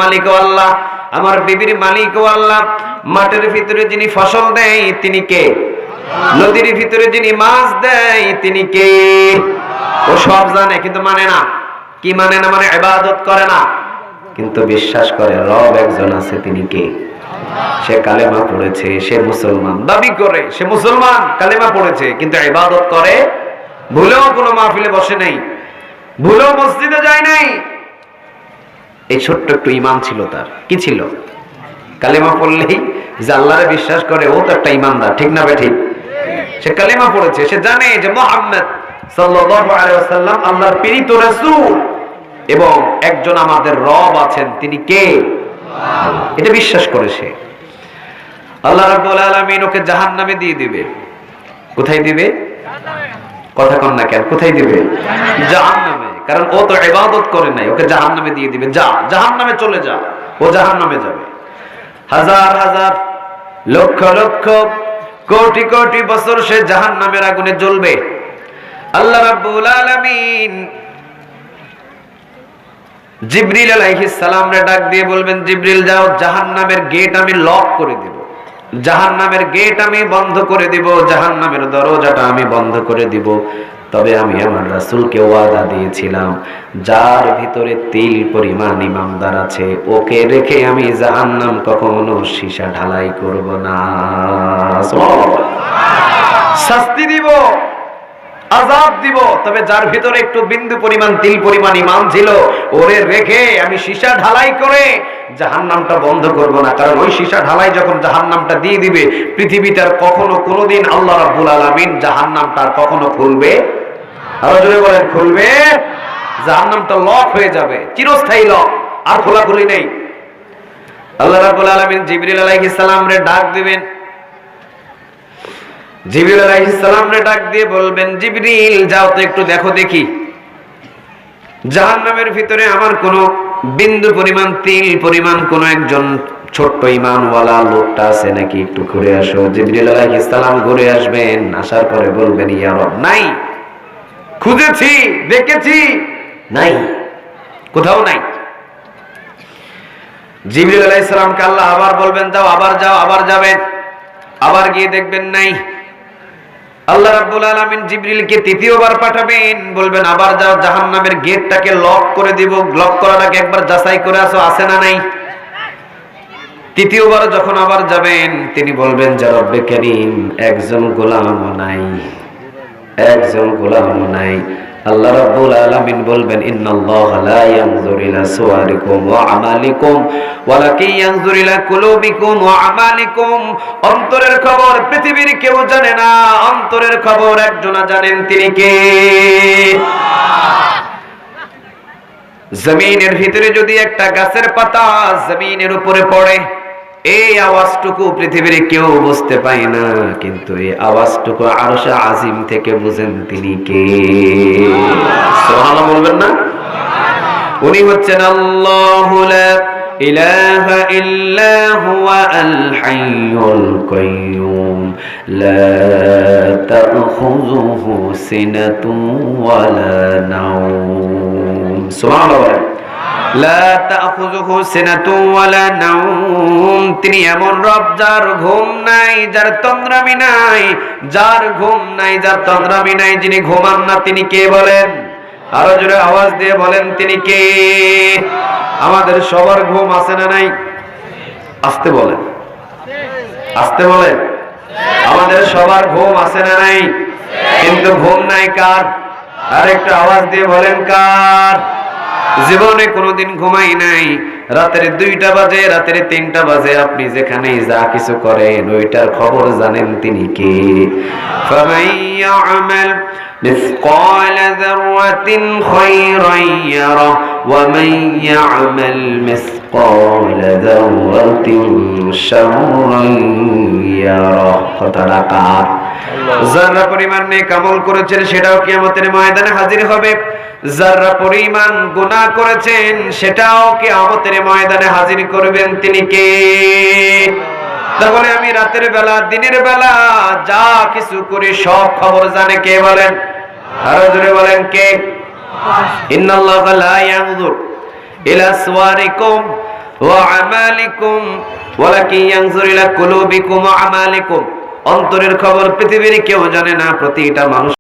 মালিক আল্লাহ, আমার বিবির মালিক আল্লাহ। মাঠের ভিতরে যিনি ফসল দেয় তিনি কে? নদীর ভিতরে যিনি মাছ দেয় তিনি কে? ও সব জানে কিন্তু মানে না। কি মানে না? মানে ইবাদত করে না, কিন্তু বিশ্বাস করে রব একজন আছে। তিনি কে? সে কালেমা পড়েছে, সে মুসলমান দাবি করে, সে মুসলমান কালেমা পড়েছে, কিন্তু ইবাদত করে। ভুলেও কোনো মাহফিলে বসে নাই, ভুলেও মসজিদে যায় নাই। এই ছোট্ট একটু ঈমান ছিল তার। কি ছিল? কালেমা পড়লেই যে আল্লাহরে বিশ্বাস করে, ও তো একটা ঈমানদার। ঠিক না বেঠিক? সে কালেমা পড়েছে, সে জানে যে মুহাম্মদ সাল্লাল্লাহু আলাইহি ওয়াসাল্লাম আল্লাহর প্রেরিত রাসূল এবং একজন আমাদের রব আছেন। তিনি কে? আল্লাহ। এটা বিশ্বাস করে সে। আল্লাহ রাব্বুল আলামিন ওকে জাহান্নামে দিয়ে দিবে। কোথায় দিবে? কথা কন না কেন? কোথায় দিবে? জাহান্নামে। কারণ ও তো ইবাদত করে নাই, ওকে জাহান্নামে দিয়ে দিবে। যা, জাহান্নামে চলে যা। ও জাহান্নামে যাবে। হাজার হাজার লক্ষ লক্ষ কোটি কোটি বছর সে জাহান্নামের আগুনে জ্বলবে। আল্লাহ রাব্বুল আলামিন জিবরিল আলাইহিস সালামরে ডাক দিয়ে বলবেন, জিবরিল যাও, জাহান্নামের গেট আমি লক করে দেব, জাহান্নামের গেট আমি বন্ধ করে দিব, জাহান্নামের দরজাটা আমি বন্ধ করে দিব। তবে আমি আমার রাসূলকে ওয়াদা দিয়েছিলাম, যার ভিতরে তিল পরিমাণ ঈমানদার আছে ওকে রেখে আমি জাহান্নাম কখনো সীসা ঢালাই করব না। শাস্তি দিব, আযাব দিব, তবে যার ভিতরে একটু বিন্দু পরিমাণ তিল পরিমাণ ঈমান ছিল ওরে রেখে আমি সীসা ঢালাই করে জাহান্নামটা বন্ধ করব না। কারণ ওই সীসা ঢালাই যখন জাহান্নামটা দিয়ে দিবে, পৃথিবীটার কখনো কোনোদিন আল্লাহ রাব্বুল আলামিন জাহান্নামটা কখনো খুলবে, আরো জোরে বলেন, খুলবে? জাহান্নামটা লক হয়ে যাবে, চিরস্থায়ী লক, আর খোলাখুলি নেই। আল্লাহ রাব্বুল আলামিন জিবরিল আলাইহিস সালামরে ডাক দিবেন। জিবরিল আলাইহিস সালামরে ডাক দিয়ে বলবেন, জিবরিল যাও তো একটু দেখো দেখি জাহান্নামের ভিতরে আমার কোনো বিন্দু পরিমাণ তিল পরিমাণ কোন একজন ছোট্ট ঈমানওয়ালা লোকটা আছে নাকি, একটু ঘুরে আসো। জিবরিল আলাইহিস সালাম ঘুরে আসবেন, আসার পরে বলবেন, ইয়া রব, নাই, খুঁজেছি, দেখেছি, নাই, কোথাও নাই। জিবরিল আলাইহিস সালামকে আল্লাহ আবার বলবেন, যাও, আবার যাও, আবার যাবেন, আবার গিয়ে দেখবেন নাই। আল্লাহ রাব্বুল আলামিন জিবরিলকে তৃতীয়বার পাঠাবেন, বলবেন, আবার যাও, জাহান্নামের গেটটাকে লক করে দিব, লক করাটাকে একবার যাচাই করে আসো আছে না নাই। তৃতীয়বার যখন আবার যাবেন, তিনি বলবেন যে রব্বে কারীম, একজন গোলামও নাই, একজন গোলামও নাই। আল্লাহ রাব্বুল আলামিন বলবেন, ইন্নাল্লাহা লা ইয়ানজুরু ইলা সুওয়ারিকুম ওয়া আমালিকুম ওয়ালাকিন ইয়ানজুরু ইলা কুলুবিকুম ওয়া আমালিকুম। অন্তরের খবর পৃথিবীর কেউ জানে না, অন্তরের খবর একজন জানেন, তিনি কে? জমিনের ভিতরে যদি একটা গাছের পাতা জমিনের উপরে পড়ে, এই আওয়াজটুকু পৃথিবীর কেউ বুঝতে পায় না, কিন্তু এই আওয়াজটুকু আরশে আজিম থেকে বুঝেন তিনি কে? সুবহানাল্লাহ বলবেন না? উনি হচ্ছেন আল্লাহু লা ইলাহা ইল্লা হুয়া আল হাইয়ুল কাইয়্যুম লা তাখুযুহু সিনাতুন ওয়া লা নাওম। সুবহানাল্লাহ। লা তাখুযুহু সিনাতুন ওয়া লা নাওম। তিনি এমন রব যার ঘুম নাই, যার তন্দ্রামি নাই, যার ঘুম নাই, যার তন্দ্রামি নাই, যিনি ঘুমান না, তিনি কে বলেন? আরো জোরে আওয়াজ দিয়ে বলেন, তিনি কে? আমাদের সবার ঘুম আছে না নাই? আস্তে বলেন, আস্তে বলেন। আমাদের সবার ঘুম আছে না নাই? কিন্তু ঘুম নাই কার? আর একটু আওয়াজ দিয়ে বলেন, কার? জীবনে কোনোদিন ঘুমাই নাই। রাতের 2টা বাজে, রাতের 3টা বাজে, আপনি যেখানে যা কিছু করেন ওইটার খবর জানেন, তিনি কে? ফামান ইয়ামাল মিসকালা যাররাতিন খায়রান ইয়ারা ওয়া মান ইয়ামাল মিসকালা যাররাতিন শাররান ইয়ারা। কথাটা কার? যারা পরিমাণ নেক আমল করেছেন সেটাও কিয়ামতের ময়দানে হাজির হবে, যারা পরিমাণ গুনাহ করেছেন সেটাও কিয়ামতের ময়দানে হাজির করবেন, তিনি কে? তাহলে আমি রাতের বেলা দিনের বেলা যা কিছু করি সব খবর জানে কে বলেন? আরো জোরে বলেন, কে? ইন্নাল্লাহা লা ইয়ানজুরু ইলা সুওয়ারিকুম ওয়া আমালিকুম ওয়ালাকিন ইয়ানজুরু ইলা কুলুবিকুম ওয়া আমালিকুম। অন্তরের খবর পৃথিবীর কেউ জানে না, প্রতিটা মানুষ